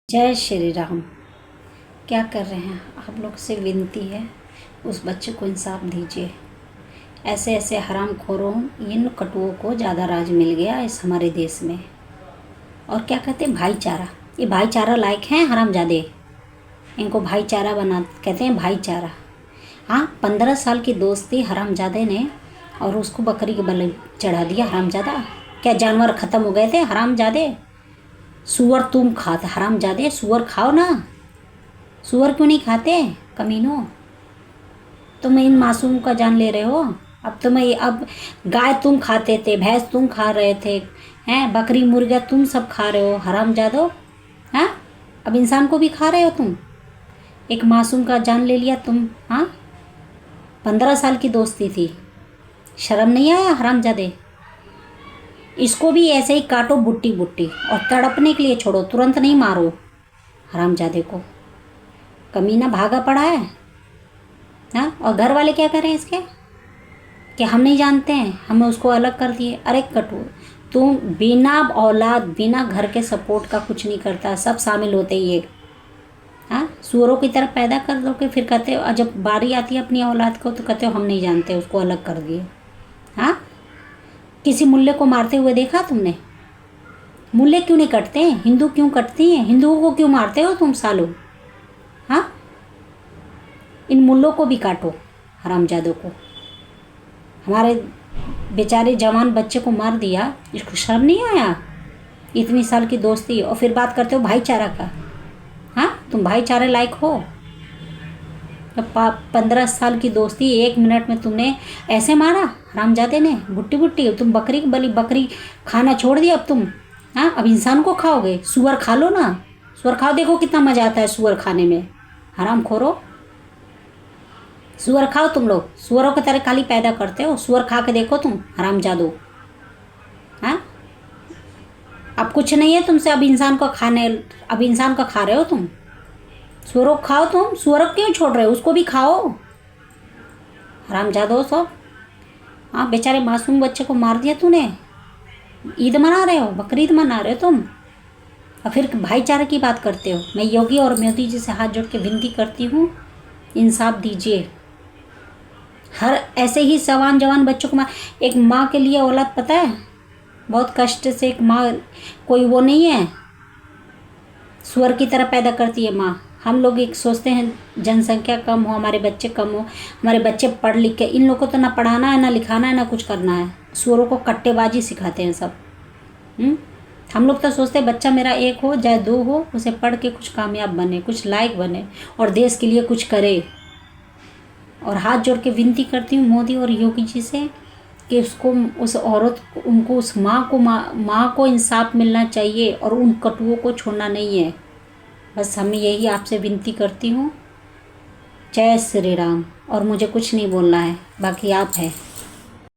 जय श्री राम। क्या कर रहे हैं आप लोग से विनती है, उस बच्चे को इंसाफ दीजिए। ऐसे ऐसे हरामखोरों, इन कटुओं को ज़्यादा राज मिल गया इस हमारे देश में। और क्या कहते हैं भाईचारा, ये भाईचारा लायक हैं हरामजादे। इनको भाईचारा बना कहते हैं भाईचारा। हाँ, 15 साल की दोस्ती हरामजादे ने, और उसको बकरी के बलि चढ़ा दिया हरामजादा। क्या जानवर ख़त्म हो गए थे हरामजादे? सूअर तुम खाते हरामजादे, सूअर खाओ ना। सूअर क्यों नहीं खाते कमीनों? तुम इन मासूम का जान ले रहे हो। अब गाय तुम खाते थे, भैंस तुम खा रहे थे, हैं बकरी मुर्गा तुम सब खा रहे हो हरामजादो। हाँ, अब इंसान को भी खा रहे हो तुम। एक मासूम का जान ले लिया तुम। हाँ, 15 साल की दोस्ती थी, शर्म नहीं आया हरामजादे? इसको भी ऐसे ही काटो बुट्टी बुट्टी, और तड़पने के लिए छोड़ो, तुरंत नहीं मारो हरामजादे को। कमीना भागा पड़ा है। हाँ, और घर वाले क्या करें इसके कि हम नहीं जानते हैं, हमें उसको अलग कर दिए। अरे कटु, तुम बिना औलाद, बिना घर के सपोर्ट का कुछ नहीं करता, सब शामिल होते ही। हाँ, सूअरों की तरह पैदा कर दो कि फिर कहते हो, जब बारी आती है अपनी औलाद को तो कहते हो हम नहीं जानते, उसको अलग कर दिए। हाँ, किसी मुल्ले को मारते हुए देखा तुमने? मुल्ले क्यों नहीं कटते हैं? हिंदू क्यों कटती हैं? हिंदुओं को क्यों मारते हो तुम सालों? हाँ, इन मुल्लों को भी काटो हरामजादों को। हमारे बेचारे जवान बच्चे को मार दिया, इसको शर्म नहीं आया? इतनी साल की दोस्ती, और फिर बात करते हो भाईचारा का। हाँ, तुम भाईचारे लायक हो? 15 साल की दोस्ती 1 मिनट में तुमने ऐसे मारा हरामजादे ने, बुट्टी बुट्टी। तुम बकरी की बलि, बकरी खाना छोड़ दिया अब तुम। हाँ, अब इंसान को खाओगे? सूअर खा लो ना, सूअर खाओ, देखो कितना मज़ा आता है सूअर खाने में। हराम खोरो, सूअर खाओ तुम लोग। सूअरों की तरह खाली पैदा करते हो, सूअर खा के देखो तुम हरामजादो। हाँ, अब कुछ नहीं है तुमसे, अब इंसान को खा रहे हो तुम। सूअरों खाओ तुम, सूअर क्यों छोड़ रहे हो? उसको भी खाओ हरामजादो सब। हाँ, बेचारे मासूम बच्चे को मार दिया तूने। ईद मना रहे हो, बकरीद मना रहे हो तुम, और फिर भाईचारे की बात करते हो। मैं योगी और मोदी जी से हाथ जोड़ के विनती करती हूँ, इंसाफ दीजिए। हर ऐसे ही जवान बच्चों को एक माँ के लिए औलाद, पता है बहुत कष्ट से एक माँ, कोई वो नहीं है, सुअर की तरह पैदा करती है माँ। हम लोग एक सोचते हैं जनसंख्या कम हो, हमारे बच्चे कम हो, हमारे बच्चे पढ़ लिख के, इन लोगों को तो ना पढ़ाना है, ना लिखाना है, ना कुछ करना है। सुअरों को कट्टेबाजी सिखाते हैं सब। हम लोग तो सोचते हैं बच्चा मेरा 1 हो चाहे 2 हो, उसे पढ़ के कुछ कामयाब बने, कुछ लायक बने, और देश के लिए कुछ करे। और हाथ जोड़ के विनती करती हूँ मोदी और योगी जी से कि उसको, उस औरत को, उनको, उस माँ को इंसाफ मिलना चाहिए, और उन कटुओं को छोड़ना नहीं है। बस हम यही आपसे विनती करती हूँ। जय श्री राम। और मुझे कुछ नहीं बोलना है, बाकी आप है।